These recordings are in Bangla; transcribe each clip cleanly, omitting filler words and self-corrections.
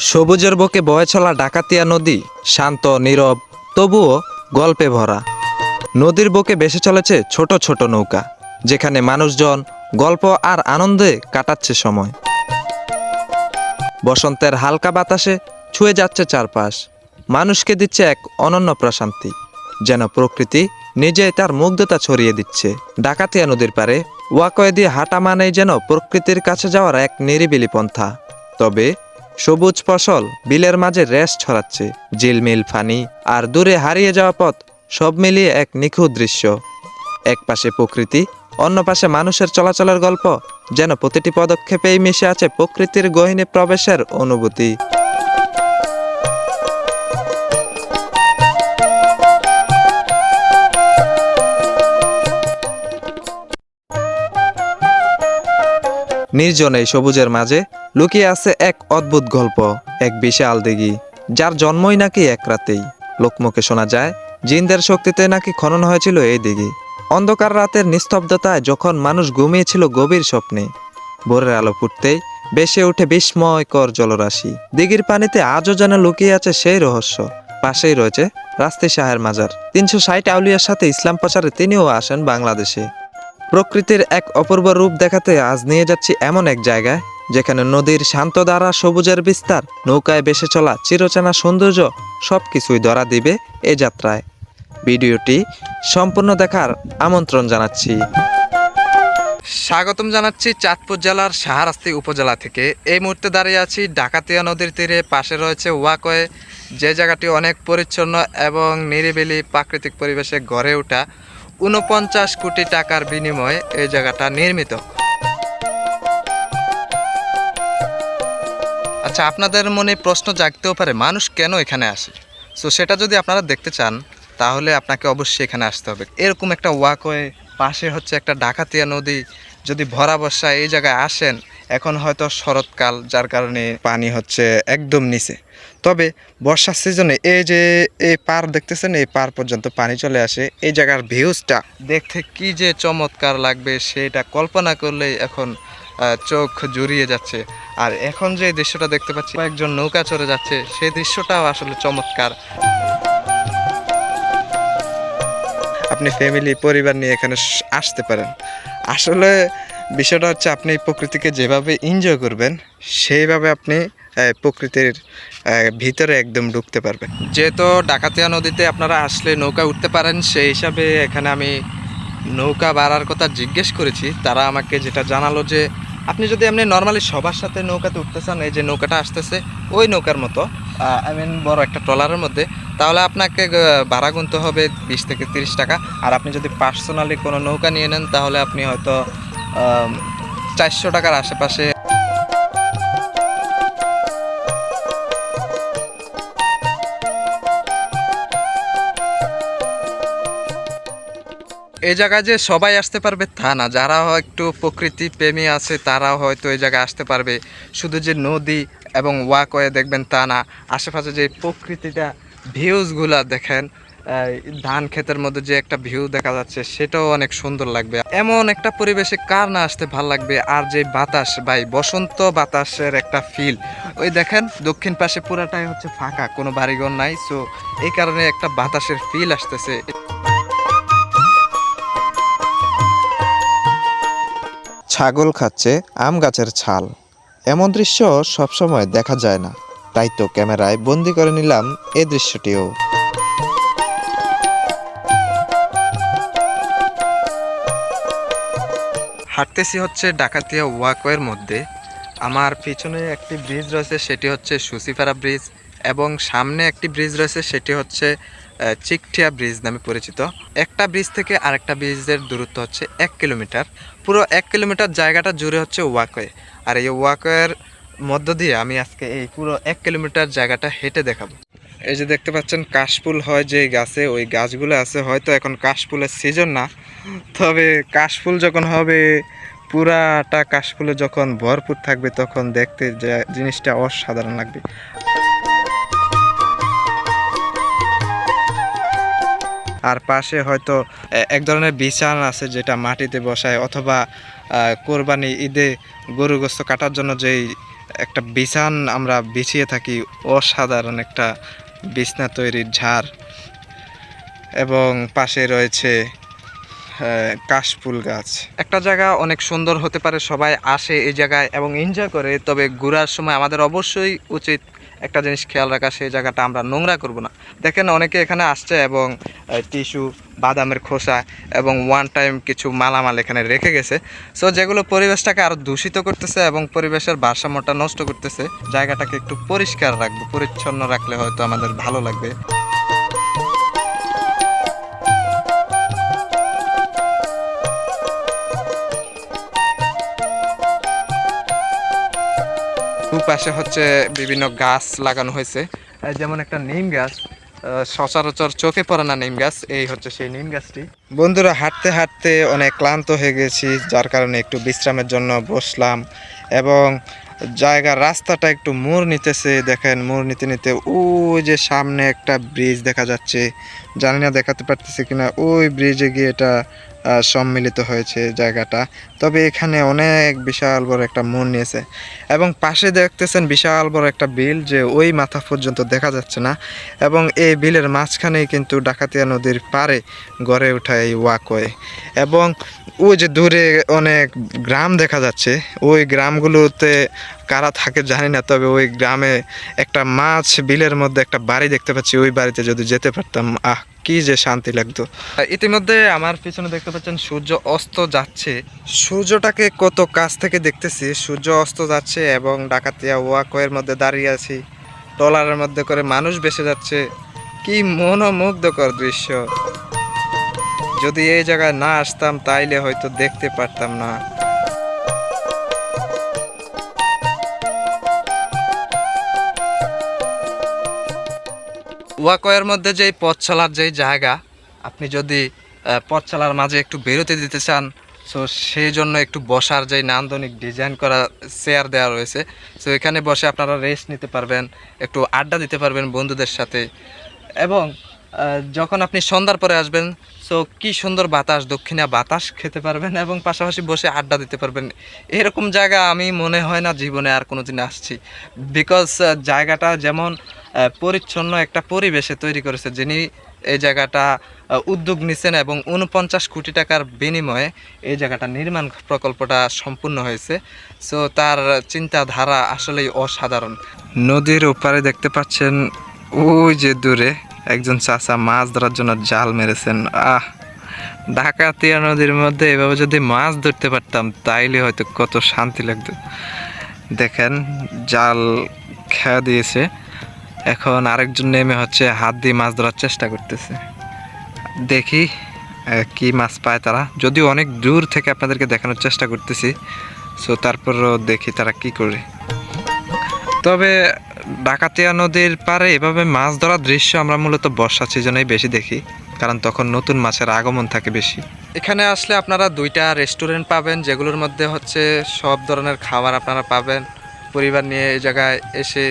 সবুজের বুকে বয়ে চলা ডাকাতিয়া নদী শান্ত নীরব, তবুও গল্পে ভরা। নদীর বুকে ভেসে চলেছে ছোট ছোট নৌকা, যেখানে মানুষজন গল্প আর আনন্দে কাটাচ্ছে সময়। বসন্তের হালকা বাতাসে ছুঁয়ে যাচ্ছে চারপাশ, মানুষকে দিচ্ছে এক অনন্য প্রশান্তি, যেন প্রকৃতি নিজেই তার মুগ্ধতা ছড়িয়ে দিচ্ছে। ডাকাতিয়া নদীর পারে ওয়াকওয়ে দিয়ে হাঁটা মানেই যেন প্রকৃতির কাছে যাওয়ার এক নিরিবিলি পন্থা। তবে সবুজ ফসল বিলের মাঝে রেশ ছড়াচ্ছে, ঝিলমিল ফানি আর দূরে হারিয়ে যাওয়া পথ, সব মিলিয়ে এক নিখুঁত দৃশ্য। এক পাশে প্রকৃতি, অন্য পাশে মানুষের চলাচলের গল্প, যেন প্রতিটি পদক্ষেপেই মিশে আছে প্রকৃতির গহীনে প্রবেশের অনুভূতি। নির্জন এই সবুজের মাঝে লুকিয়ে আছে এক অদ্ভুত গল্প, এক বিশাল দিঘি, যার জন্মই নাকি এক রাতেই। লোকমুখে শোনা যায় জিনদের শক্তিতে নাকি খনন হয়েছিল এই দিঘি। অন্ধকার রাতের নিস্তব্ধতায় যখন মানুষ ঘুমিয়েছিল গভীর স্বপ্নে, ভোরের আলো ফুটতেই ভেসে উঠে বিস্ময়কর জলরাশি। দিঘির পানিতে আজও যেন লুকিয়ে আছে সেই রহস্য। পাশেই রয়েছে রাস্তি শাহের মাজার। 360 আউলিয়ার সাথে ইসলাম প্রচারে তিনিও আসেন বাংলাদেশে। প্রকৃতির এক অপূর্ব রূপ দেখাতে আজ নিয়ে যাচ্ছি এমন এক জায়গায়, যেখানে নদীর শান্ত ধারা, সবুজের বিস্তার, নৌকায় ভেসে চলা চিরচেনা সৌন্দর্য সবকিছুই ধরা দিবে এই যাত্রায়। ভিডিওটি সম্পূর্ণ দেখার আমন্ত্রণ জানাচ্ছি। স্বাগতম জানাচ্ছি চাঁদপুর জেলার শাহরাস্তি উপজেলা থেকে। এই মুহূর্তে দাঁড়িয়ে আছি ডাকাতিয়া নদীর তীরে। পাশে রয়েছে ওয়াকওয়ে, যে জায়গাটি অনেক পরিচ্ছন্ন এবং নিরিবিলি প্রাকৃতিক পরিবেশে গড়ে ওঠা। 49 কোটি টাকার বিনিময়ে এই জায়গাটা নির্মিত। আচ্ছা, আপনাদের মনে প্রশ্ন জাগতেও পারে মানুষ কেন এখানে আসে। সো সেটা যদি আপনারা দেখতে চান তাহলে আপনাকে অবশ্যই এখানে আসতে হবে। এরকম একটা ওয়াকওয়ে, পাশে হচ্ছে একটা ডাকাতিয়া নদী। যদি ভরা বর্ষায় এই জায়গায় আসেন, এখন হয়তো শরৎকাল, যার কারণে পানি হচ্ছে একদম নিচে। তবে বর্ষার সিজনে এই যে এই পার দেখতেছেন, এই পার পর্যন্ত পানি চলে আসে। এই জায়গার ভিউজটা দেখতে কি যে চমৎকার লাগবে, সেটা কল্পনা করলেই এখন চোখ জুড়িয়ে যাচ্ছে। আর এখন যে দৃশ্যটা দেখতে পাচ্ছি, একজন নৌকা চড়ে যাচ্ছে, সেই দৃশ্যটাও আসলে চমৎকার। আপনি ফ্যামিলি পরিবার নিয়ে এখানে আসতে পারেন। আসলে বিষয়টা হচ্ছে আপনি প্রকৃতিকে যেভাবে এনজয় করবেন, সেইভাবে আপনি প্রকৃতির ভিতরে একদম ঢুকতে পারবেন। যেহেতু ডাকাতিয়া নদীতে আপনারা আসলে নৌকা উঠতে পারেন, সেই হিসাবে এখানে আমি নৌকা ভাড়ার কথা জিজ্ঞেস করেছি। তারা আমাকে যেটা জানালো যে আপনি যদি এমনি নর্মালি সবার সাথে নৌকাতে উঠতে চান, এই যে নৌকাটা আসতেছে ওই নৌকার মতো, বড় একটা ট্রলারের মধ্যে, তাহলে আপনাকে ভাড়া গুনতে হবে 20 থেকে 30 টাকা। আর আপনি যদি পার্সোনালি কোনো নৌকা নিয়ে নেন তাহলে আপনি হয়তো 400 টাকার আশেপাশে। এই জায়গায় যে সবাই আসতে পারবে তা না, যারা একটু প্রকৃতি প্রেমী আছে তারাও হয়তো এই জায়গায় আসতে পারবে। শুধু যে নদী এবং ওয়াকওয়ে দেখবেন তা না, আশেপাশে যে প্রকৃতিটা, ভিউজগুলা দেখেন, ধান ক্ষেতের মধ্যে যে একটা ভিউ দেখা যাচ্ছে, সেটাও অনেক সুন্দর লাগবে। এমন একটা পরিবেশে কার না আসতে ভাল লাগবে। আর যে বাতাস, ভাই বসন্ত বাতাসের একটা ফিল, ওই দেখেন দক্ষিণ পাশে পুরাটাই হচ্ছে ফাঁকা, কোনো বাড়িঘর নাই। সো এই কারণে একটা বাতাসের ফিল আসতেছে। ছাগল খাচ্ছে আম গাছের ছাল, এমন দৃশ্য সবসময় দেখা যায় না, তাই তো ক্যামেরায় বন্দি করে নিলাম এই দৃশ্যটিও। হাঁটতেছি হচ্ছে ডাকাতিয়া ওয়াকওয়ের মধ্যে। আমার পিছনে একটি ব্রিজ রয়েছে, সেটি হচ্ছে সুসিপাড়া ব্রিজ, এবং সামনে একটি ব্রিজ রয়েছে, সেটি হচ্ছে চিকটিয়া ব্রিজ নামে পরিচিত। একটা ব্রিজ থেকে আরেকটা ব্রিজের দূরত্ব হচ্ছে 1 কিলোমিটার। পুরো 1 কিলোমিটার জায়গাটা জুড়ে হচ্ছে ওয়াকওয়ে। আর এই ওয়াকওয়ের মধ্য দিয়ে আমি আজকে এই পুরো 1 কিলোমিটার জায়গাটা হেঁটে দেখাবো। এই যে দেখতে পাচ্ছেন কাশফুল হয় যে গাছে, ওই গাছগুলো আছে। হয়তো এখন কাশফুলের সিজন না, তবে কাশফুল যখন হবে, পুরাটা কাশফুলে যখন ভরপুর থাকবে, তখন দেখতে জিনিসটা অসাধারণ লাগবে। আর পাশে হয়তো এক ধরনের বিছানা আছে, যেটা মাটিতে বসায়, অথবা কোরবানি ঈদে গরু গোস্ত কাটার জন্য যেই একটা বিছান আমরা বিছিয়ে থাকি, অসাধারণ একটা বিছনা তৈরির ঝাড়, এবং পাশে রয়েছে কাশফুল গাছ। একটা জায়গা অনেক সুন্দর হতে পারে, সবাই আসে এই জায়গায় এবং এনজয় করে, তবে ঘোরার সময় আমাদের অবশ্যই উচিত একটা জিনিস খেয়াল রাখা, সেই জায়গাটা আমরা নোংরা করব না। দেখেন অনেকে এখানে আসছে এবং টিস্যু, বাদামের খোসা এবং ওয়ান টাইম কিছু মালামাল এখানে রেখে গেছে, সো যেগুলো পরিবেশটাকে আরও দূষিত করতেছে এবং পরিবেশের ভারসাম্যটা নষ্ট করতেছে। জায়গাটাকে একটু পরিষ্কার রাখবো, পরিচ্ছন্ন রাখলে হয়তো আমাদের ভালো লাগবে। দুপাশে হচ্ছে বিভিন্ন গাছ লাগানো হয়েছে, যেমন একটা নিম গাছ, সচরাচর চোখে পড়ে না নিম গাছ, এই হচ্ছে সেই নিম গাছটি। বন্ধুরা, হাঁটতে হাঁটতে অনেক ক্লান্ত হয়ে গেছি, যার কারণে একটু বিশ্রামের জন্য বসলাম এবং জায়গার রাস্তাটা একটু মোড় নিতেছে। দেখেন মোড় নিতে নিতে ওই যে সামনে একটা ব্রিজ দেখা যাচ্ছে, জানি না দেখাতে পারতেছে কিনা, ওই ব্রিজে গিয়ে এটা সম্মিলিত হয়েছে জায়গাটা। তবে এখানে অনেক বিশাল বড় একটা মোড় নিয়েছে এবং পাশে দেখতেছেন বিশাল বড় একটা বিল, যে ওই মাথা পর্যন্ত দেখা যাচ্ছে না, এবং এই বিলের মাঝখানেই কিন্তু ডাকাতিয়া নদীর পাড়ে গড়ে ওঠা এই ওয়াকওয়ে। এবং ওই যে দূরে অনেক গ্রাম দেখা যাচ্ছে, ওই গ্রামগুলোতে কারা থাকে জানি না, তবে ওই গ্রামে একটা মাছ বিলের মধ্যে একটা বাড়ি দেখতে পাচ্ছি, ওই বাড়িতে যদি যেতে পারতাম, কি যে শান্তি লাগতো। ইতিমধ্যে আমার পিছনে দেখতে পাচ্ছেন সূর্য অস্ত যাচ্ছে, সূর্যটাকে কত কাছ থেকে দেখতেছি, সূর্য অস্ত যাচ্ছে এবং ডাকাতিয়া ওয়াকওয়ের মধ্যে দাঁড়িয়ে আছি, ট্রলারের মধ্যে করে মানুষ ভেসে যাচ্ছে, কি মনোমুগ্ধকর দৃশ্য। যদি এই জায়গায় না আসতাম তাইলে হয়তো দেখতে পারতাম না। ওয়াকওয়ের মধ্যে যেই পথ চলার যেই জায়গা, আপনি যদি পথ চলার মাঝে একটু বেরোতে দিতে চান, সো সেই জন্য একটু বসার যেই নান্দনিক ডিজাইন করা চেয়ার দেওয়া রয়েছে, সো এখানে বসে আপনারা রেস্ট নিতে পারবেন, একটু আড্ডা দিতে পারবেন বন্ধুদের সাথে। এবং যখন আপনি সন্ধ্যার পরে আসবেন, সো কি সুন্দর বাতাস, দক্ষিণা বাতাস খেতে পারবেন এবং পাশাপাশি বসে আড্ডা দিতে পারবেন। এরকম জায়গা আমি মনে হয় না জীবনে আর কোনো দিন আসছি, বিকজ জায়গাটা যেমন পরিচ্ছন্ন একটা পরিবেশে তৈরি করেছে, যিনি এই জায়গাটা উদ্যোগ নিছেন এবং 49 কোটি টাকার বিনিময়ে এই জায়গাটা নির্মাণ প্রকল্পটা সম্পূর্ণ হয়েছে। সো তার চিন্তাধারা আসলেই অসাধারণ। নদীর ওপারে দেখতে পাচ্ছেন ওই যে দূরে একজন চাচা মাছ ধরার জন্য জাল মেরেছেন। ডাকাতিয়া নদীর মধ্যে এভাবে যদি মাছ ধরতে পারতাম তাইলে হয়তো কত শান্তি লাগতো। দেখেন জাল খেয়া দিয়েছে, এখন আরেকজন নেমে হচ্ছে হাত দিয়ে মাছ ধরার চেষ্টা করতেছে, দেখি কি মাছ পায় তারা। যদিও অনেক দূর থেকে আপনাদেরকে দেখানোর চেষ্টা করতেছি, সো তারপরও দেখি তারা কি করে। তবে ডাকাতিয়া নদীর পাড়ে এভাবে মাছ ধরার দৃশ্য আমরা মূলত বর্ষা সিজনেই বেশি দেখি, কারণ তখন নতুন মাছের আগমন থাকে বেশি। এখানে আসলে আপনারা দুইটা রেস্টুরেন্ট পাবেন, যেগুলোর মধ্যে হচ্ছে সব ধরনের খাবার আপনারা পাবেন। পরিবার নিয়ে এই জায়গায় এসে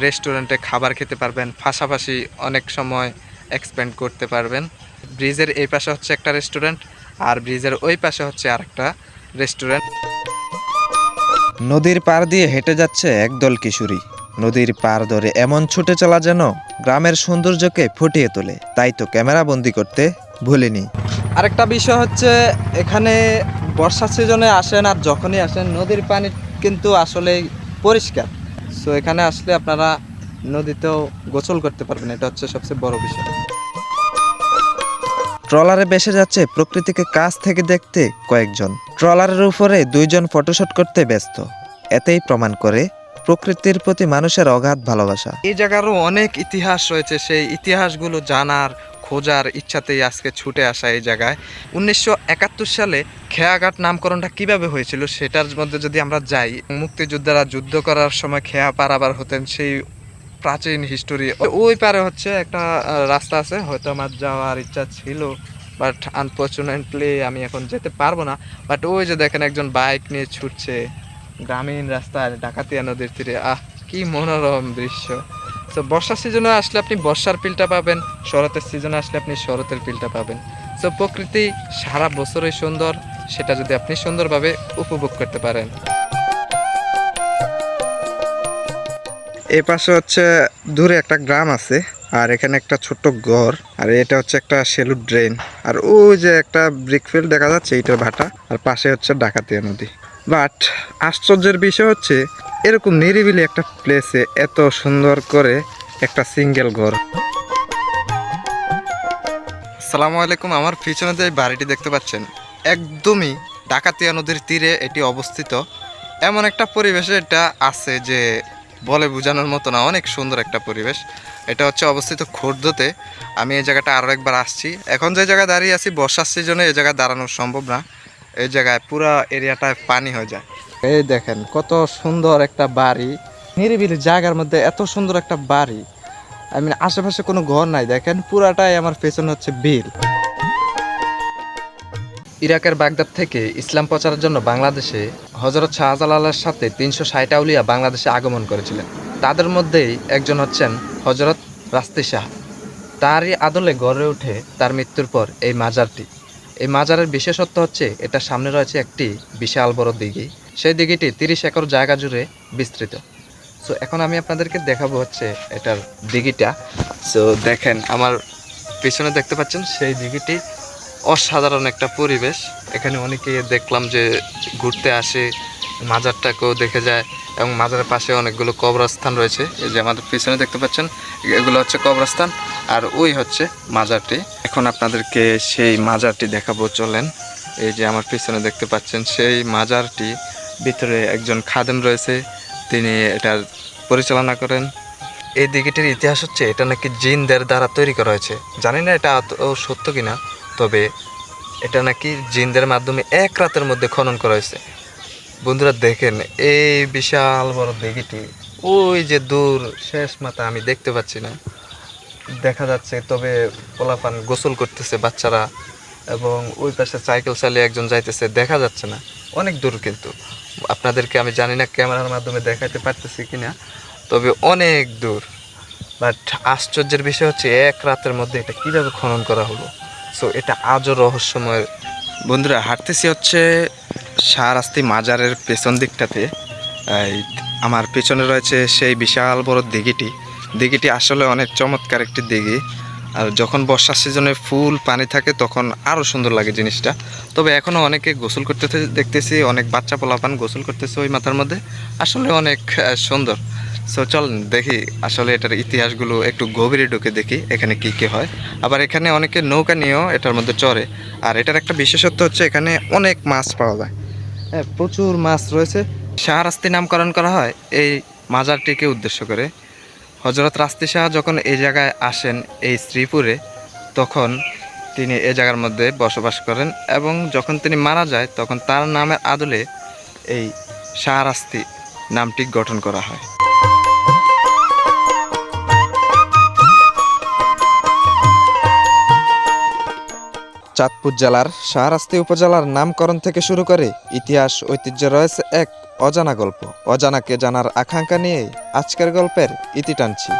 রেস্টুরেন্টে খাবার খেতে পারবেন, পাশাপাশি অনেক সময় এক্সপেন্ড করতে পারবেন। ব্রিজের এই পাশে হচ্ছে একটা রেস্টুরেন্ট আর ব্রিজের ওই পাশে হচ্ছে আরেকটা রেস্টুরেন্ট। নদীর পাড় দিয়ে হেঁটে যাচ্ছে একদল কিশোরী, নদীর পাড় ধরে এমন ছুটে চলা যেন গ্রামের সৌন্দর্যকে ফুটিয়ে তোলে, তাই তো ক্যামেরা বন্দি করতে ভুলিনি। আরেকটা বিষয় হচ্ছে এখানে বর্ষা সিজনে আসেন আর যখনই আসেন নদীর পানি কিন্তু আসলেই পরিষ্কার, সো এখানে আসলে আপনারা নদীতেও গোসল করতে পারবেন, এটা হচ্ছে সবচেয়ে বড় বিষয়। ট্রলারে ভেসে যাচ্ছে প্রকৃতিকে কাছ থেকে দেখতে কয়েকজন, ট্রলারের উপরে দুইজন ফটোশুট করতে ব্যস্ত, এতেই প্রমাণ করে প্রকৃতির প্রতি মানুষের অগাধ ভালোবাসা। এই জায়গারও অনেক ইতিহাস রয়েছে, সেই ইতিহাসগুলো জানার খোঁজার ইচ্ছাতেই আজকে ছুটে আসা এই জায়গায়। 1971 সালে খেয়াঘাট নামকরণটা কিভাবে হয়েছিল সেটার মধ্যে যদি আমরা যাই, মুক্তিযোদ্ধারা যুদ্ধ করার সময় খেয়া পারাবার হতেন, সেই প্রাচীন হিস্টোরি। ওই পারে হচ্ছে একটা রাস্তা আছে, হয়তো আমার যাওয়ার ইচ্ছা ছিল, বাট আনফর্চুনেটলি আমি এখন যেতে পারবো না। বাট ওই যে দেখেন একজন বাইক নিয়ে ছুটছে গ্রামীণ রাস্তায় ডাকাতিয়া নদীর তীরে, কি মনোরম দৃশ্য। তো বর্ষার সিজনে আসলে আপনি বর্ষার ফিলটা পাবেন, শরতের সিজনে আসলে আপনি শরতের ফিলটা পাবেন। সো প্রকৃতি সারা বছরই সুন্দর, সেটা যদি আপনি সুন্দরভাবে উপভোগ করতে পারেন। এই পাশে হচ্ছে দূরে একটা গ্রাম আছে, আর এখানে একটা ছোট্ট ঘর, আর এটা হচ্ছে একটা সেলুট ড্রেন, আর ওই যে একটা ব্রিকফিল্ড দেখা যাচ্ছে এইটার ভাটা, আর পাশে হচ্ছে ডাকাতিয়া নদী। বাট আশ্চর্যের বিষয় হচ্ছে এরকম নিরিবিলি একটা প্লেসে এত সুন্দর করে একটা সিঙ্গেল ঘর। আসসালামু আলাইকুম। আমার পিছনে যে বাড়িটি দেখতে পাচ্ছেন একদমই ডাকাতিয়া নদীর তীরে এটি অবস্থিত। এমন একটা পরিবেশে এটা আছে যে বলে বোঝানোর মতো না, অনেক সুন্দর একটা পরিবেশ। এটা হচ্ছে অবস্থিত খুর্দতে। আমি এই জায়গাটা আরও একবার আসছি। এখন যে জায়গায় দাঁড়িয়ে আছি বর্ষার সিজনে এই জায়গায় দাঁড়ানো সম্ভব না, এই জায়গায় পুরো এরিয়াটায় পানি হয়ে যায়। এই দেখেন কত সুন্দর একটা বাড়ি, নিরিবিলি জায়গার মধ্যে এত সুন্দর একটা বাড়ি। আশেপাশে কোনো ঘর নাই, দেখেন পুরাটাই আমার পেছনে হচ্ছে বিল। ইরাকের বাগদাদ থেকে ইসলাম প্রচারের জন্য বাংলাদেশে হযরত শাহজালালের সাথে ৩৬০ আউলিয়া বাংলাদেশে আগমন করেছিলেন। তাদের মধ্যেই একজন হচ্ছেন হযরত রাস্তি শাহ। তারই আদলে গড়ে ওঠে তার মৃত্যুর পর এই মাজারটি। এই মাজারের বিশেষত্ব হচ্ছে এটা সামনে রয়েছে একটি বিশাল বড় দিঘি। সেই দিঘিটি ৩০ একর জায়গা জুড়ে বিস্তৃত। সো এখন আমি আপনাদেরকে দেখাবো হচ্ছে এটার দিঘিটা। সো দেখেন আমার পিছনে দেখতে পাচ্ছেন সেই দিঘিটি অসাধারণ একটা পরিবেশ। এখানে অনেকে দেখলাম যে ঘুরতে আসে, মাজারটাকেও দেখে যায়, এবং মাজারের পাশে অনেকগুলো কবরস্থান রয়েছে। এই যে আমাদের পিছনে দেখতে পাচ্ছেন এগুলো হচ্ছে কবরস্থান, আর ওই হচ্ছে মাজারটি। এখন আপনাদেরকে সেই মাজারটি দেখাবো, চলেন। এই যে আমার পিছনে দেখতে পাচ্ছেন সেই মাজারটি, ভিতরে একজন খাদেম রয়েছে, তিনি এটার পরিচালনা করেন। এই দিঘিটির ইতিহাস হচ্ছে এটা নাকি জিনদের দ্বারা তৈরি করা হয়েছে। জানি না এটা সত্য কিনা, তবে এটা নাকি জিনদের মাধ্যমে এক রাতের মধ্যে খনন করা হয়েছে। বন্ধুরা দেখেন এই বিশাল বড় দিঘিটি, ওই যে দূর শেষ মাথা আমি দেখতে পাচ্ছি না, দেখা যাচ্ছে তবে পোলাপান গোসল করতেছে বাচ্চারা, এবং ওই পাশে সাইকেল চালিয়ে একজন যাইতেছে, দেখা যাচ্ছে না, অনেক দূর। কিন্তু আপনাদেরকে আমি জানি না ক্যামেরার মাধ্যমে দেখাতে পারতেছি কিনা, তবে অনেক দূর। বাট আশ্চর্যের বিষয় হচ্ছে এক রাতের মধ্যে এটা কীভাবে খনন করা হলো। সো এটা আজও রহস্যময়। বন্ধুরা হাঁটতেছি হচ্ছে শাহরাস্তি মাজারের পেছন দিকটাতে। আমার পেছনে রয়েছে সেই বিশাল বড় দিঘিটি। দিঘিটি আসলে অনেক চমৎকার একটি দিঘি, আর যখন বর্ষার সিজনে ফুল পানি থাকে তখন আরও সুন্দর লাগে জিনিসটা। তবে এখনও অনেকে গোসল করতেছে দেখতেছি, অনেক বাচ্চা পোলাপান গোসল করতেছে ওই মাথার মধ্যে, আসলে অনেক সুন্দর। সো চল দেখি আসলে এটার ইতিহাসগুলো একটু গভীরে ঢুকে দেখি এখানে কি কি হয়। আবার এখানে অনেকে নৌকা নিয়েও এটার মধ্যে চড়ে, আর এটার একটা বিশেষত্ব হচ্ছে এখানে অনেক মাছ পাওয়া যায়। হ্যাঁ, প্রচুর মাছ রয়েছে। শাহরাস্তি নামকরণ করা হয় এই মাজারটিকে উদ্দেশ্য করে। হযরত রাস্তি শাহ যখন এই জায়গায় আসেন এই শ্রীপুরে, তখন তিনি এই জায়গার মধ্যে বসবাস করেন, এবং যখন তিনি মারা যায় তখন তার নামের আদলে এই শাহরাস্তি নামটি গঠন করা হয়। চাঁদপুর জেলার শাহরাস্তি উপজেলার নামকরণ থেকে শুরু করে ইতিহাস ঐতিহ্য রয়েছে এক অজানা গল্প। অজানাকে জানার আকাঙ্ক্ষা নিয়েই আজকের গল্পের ইতি টানছি।